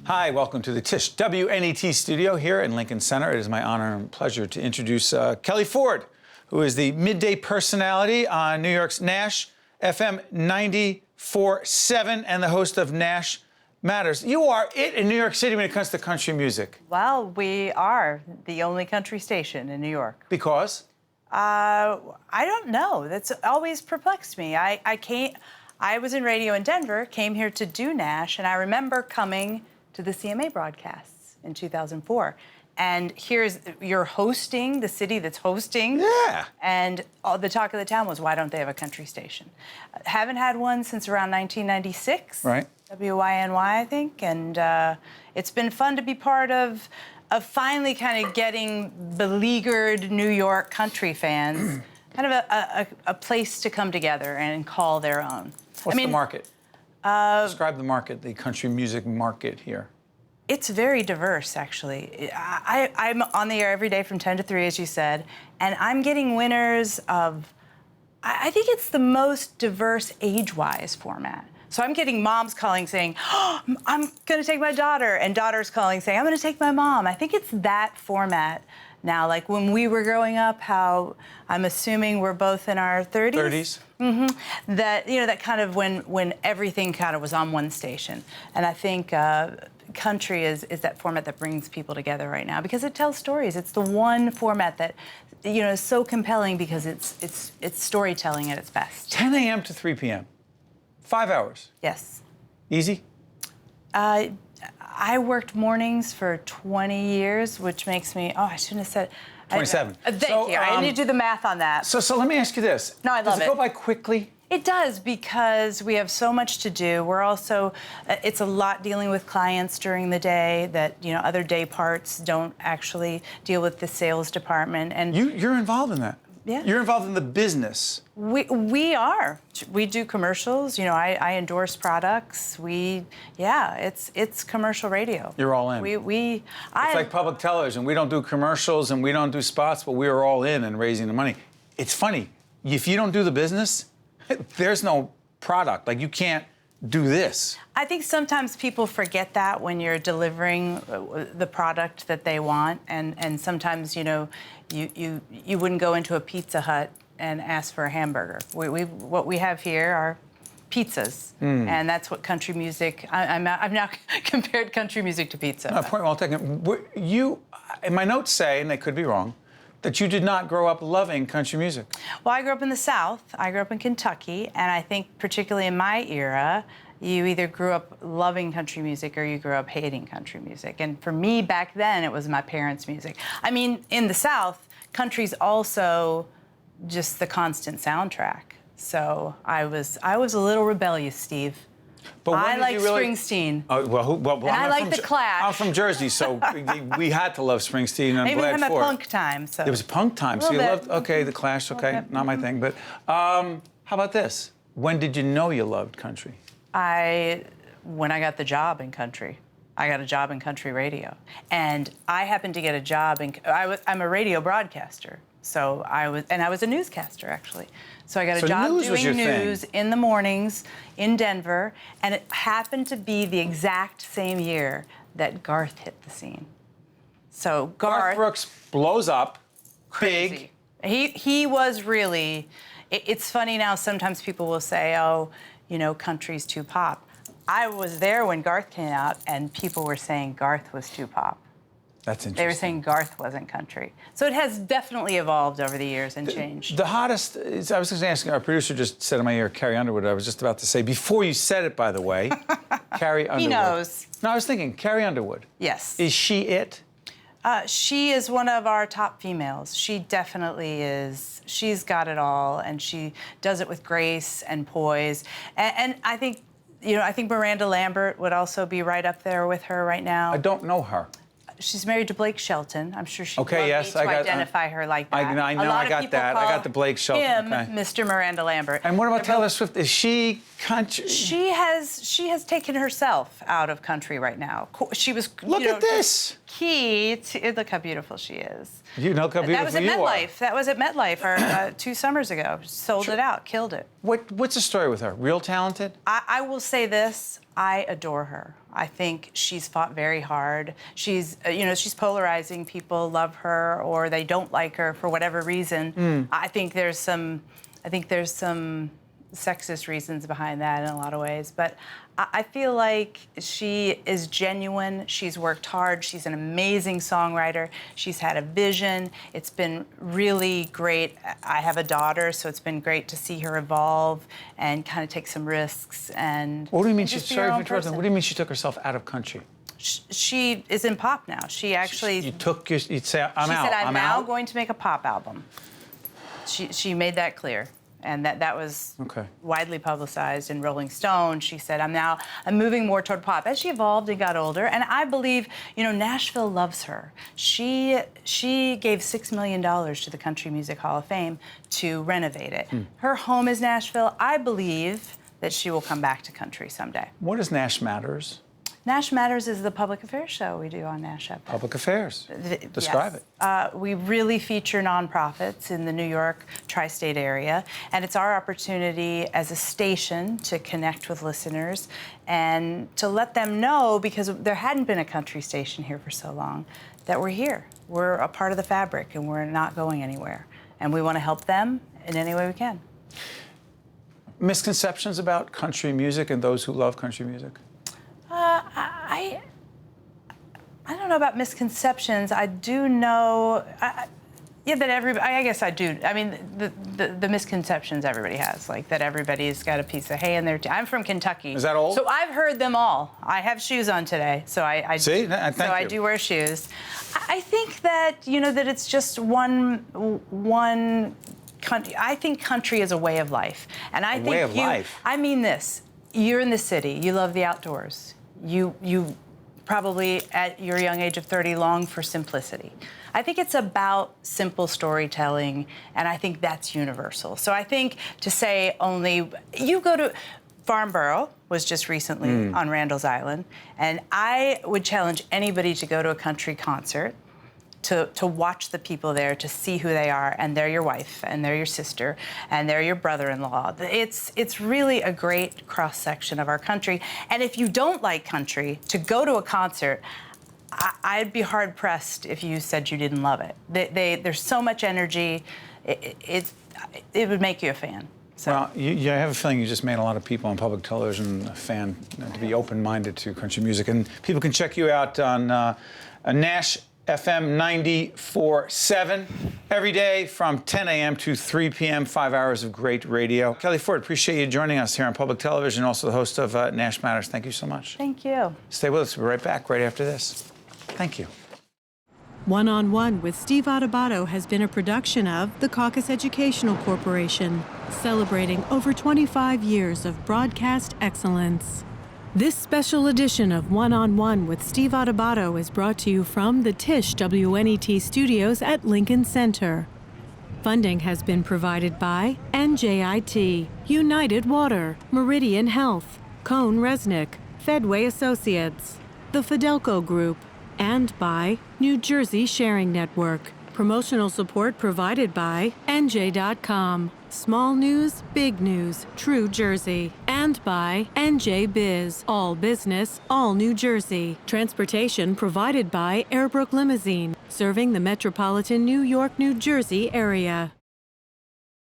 Hi, welcome to the Tisch WNET studio here in Lincoln Center. It is my honor and pleasure to introduce Kelly Ford, who is the midday personality on New York's NASH FM 94.7 and the host of NASH Matters. You are it in New York City when it comes to country music. Well, we are the only country station in New York. Because? I don't know. That's always perplexed me. I was in radio in Denver, came here to do NASH, and I remember coming to the CMA broadcasts in 2004. And you're hosting, the city that's hosting. Yeah. And the talk of the town was, why don't they have a country station? Haven't had one since around 1996. Right. WYNY, I think. And it's been fun to be part of finally kind of getting beleaguered New York country fans kind of a place to come together and call their own. What's the market? Describe the market, the country music market here. It's very diverse, actually. I'm on the air every day from 10 to 3, as you said, and I'm getting winners of, I think it's the most diverse age-wise format. So I'm getting moms calling saying, oh, I'm going to take my daughter, and daughters calling saying, I'm going to take my mom. I think it's that format now. Like when we were growing up, how I'm assuming we're both in our 30s. 30s. Mm-hmm. That kind of when everything kind of was on one station. And I think country is that format that brings people together right now because it tells stories. It's the one format that is so compelling because it's storytelling at its best. 10 a.m. to 3 p.m. 5 hours. Yes. Easy? I worked mornings for 20 years, which makes me, I shouldn't have said. 27. Thank you. I need to do the math on that. So let me ask you this. No, I love it. Does it go by quickly? It does, because we have so much to do. We're also, it's a lot dealing with clients during the day that, other day parts don't actually deal with the sales department. And you're involved in that. Yeah. You're involved in the business. We are. We do commercials. I endorse products. It's commercial radio. You're all in. It's like public television. We don't do commercials and we don't do spots, but we are all in and raising the money. It's funny. If you don't do the business, there's no product. Like, you can't do this. I think sometimes people forget that when you're delivering the product that they want, and sometimes you wouldn't go into a Pizza Hut and ask for a hamburger. What we have here are pizzas, and that's what country music. I've now compared country music to pizza. Point well taken. You, and my notes say, and they could be wrong, that you did not grow up loving country music. Well, I grew up in the South. I grew up in Kentucky, and I think particularly in my era, you either grew up loving country music or you grew up hating country music. And for me back then, it was my parents' music. I mean, in the South, country's also just the constant soundtrack. So I was a little rebellious, Steve. But I like Springsteen. And I like The Clash. I'm from Jersey, so we had to love Springsteen, and I'm glad for it. Maybe my punk time. So. It was punk time, so you loved, The Clash, not my thing. But how about this? When did you know you loved country? When I got the job in country. I got a job in country radio. And I happened to get a job I'm a radio broadcaster. So I was a newscaster, actually. So I got a job doing news in the mornings in Denver, and it happened to be the exact same year that Garth hit the scene. So Garth Brooks blows up, crazy. Big. He was really. It's funny now. Sometimes people will say, country's too pop. I was there when Garth came out, and people were saying Garth was too pop. That's interesting. They were saying Garth wasn't country. So it has definitely evolved over the years and changed. The hottest, I was just asking, our producer just said in my ear, Carrie Underwood. I was just about to say, before you said it, by the way, Carrie Underwood. He knows. No, I was thinking, Carrie Underwood. Yes. Is she it? She is one of our top females. She definitely is. She's got it all, and she does it with grace and poise. And I think, I think Miranda Lambert would also be right up there with her right now. I don't know her. She's married to Blake Shelton. I'm sure she'd love me to identify her like that. I know, I got that. I got the Blake Shelton. Him, Mr. Miranda Lambert. And what about Taylor Swift? Is she country? She has taken herself out of country right now. She was. Look at this. key to look how beautiful she is. You know how beautiful you are. That was at MetLife 2 summers ago. Sold it out, killed it. What's the story with her? Real talented? I will say this: I adore her. I think she's fought very hard. She's polarizing. People love her or they don't like her for whatever reason. I think there's some sexist reasons behind that in a lot of ways. But I feel like she is genuine. She's worked hard. She's an amazing songwriter. She's had a vision. It's been really great. I have a daughter, so it's been great to see her evolve and kind of take some risks. And what do you mean what do you mean she took herself out of country? She is in pop now. She actually... You'd say, I'm out. She said, I'm now out? going to make a pop album. She made that clear. And that was widely publicized in Rolling Stone. She said, I'm moving more toward pop. As she evolved and got older, and I believe, Nashville loves her. She gave $6 million to the Country Music Hall of Fame to renovate it. Her home is Nashville. I believe that she will come back to country someday. What is NASH Matters? NASH Matters is the public affairs show we do on NASH FM. Public affairs. Describe it. We really feature nonprofits in the New York tri-state area, and it's our opportunity as a station to connect with listeners and to let them know, because there hadn't been a country station here for so long, that we're here. We're a part of the fabric, and we're not going anywhere. And we want to help them in any way we can. Misconceptions about country music and those who love country music? I don't know about misconceptions. I do know, that everybody, I guess I do. I mean, the misconceptions everybody has, like that everybody's got a piece of hay in their I'm from Kentucky. Is that old? So I've heard them all. I have shoes on today, so I do wear shoes. I think that, that it's just one country. I think country is a way of life. And I think way of life? I mean this. You're in the city. You love the outdoors. You probably, at your young age of 30, long for simplicity. I think it's about simple storytelling, and I think that's universal. So I think to say only, you go to, Farnborough was just recently on Randall's Island, and I would challenge anybody to go to a country concert, to watch the people there, to see who they are, and they're your wife, and they're your sister, and they're your brother-in-law. It's really a great cross-section of our country. And if you don't like country, to go to a concert, I'd be hard-pressed if you said you didn't love it. There's so much energy, it would make you a fan. So. Well, I have a feeling you just made a lot of people on public television a fan, to be open-minded to country music. And people can check you out on NASH FM 94.7 every day from 10 a.m. to 3 p.m., 5 hours of great radio. Kelly Ford, appreciate you joining us here on public television, also the host of NASH Matters. Thank you so much. Thank you. Stay with us. We'll be right back right after this. Thank you. One-on-One with Steve Adubato has been a production of the Caucus Educational Corporation, celebrating over 25 years of broadcast excellence. This special edition of One-on-One with Steve Adubato is brought to you from the Tisch WNET studios at Lincoln Center. Funding has been provided by NJIT, United Water, Meridian Health, Cone Resnick, Fedway Associates, the Fidelco Group, and by New Jersey Sharing Network. Promotional support provided by NJ.com. Small news, big news, True Jersey. And by NJ Biz. All business, all New Jersey. Transportation provided by Airbrook Limousine, serving the metropolitan New York, New Jersey area.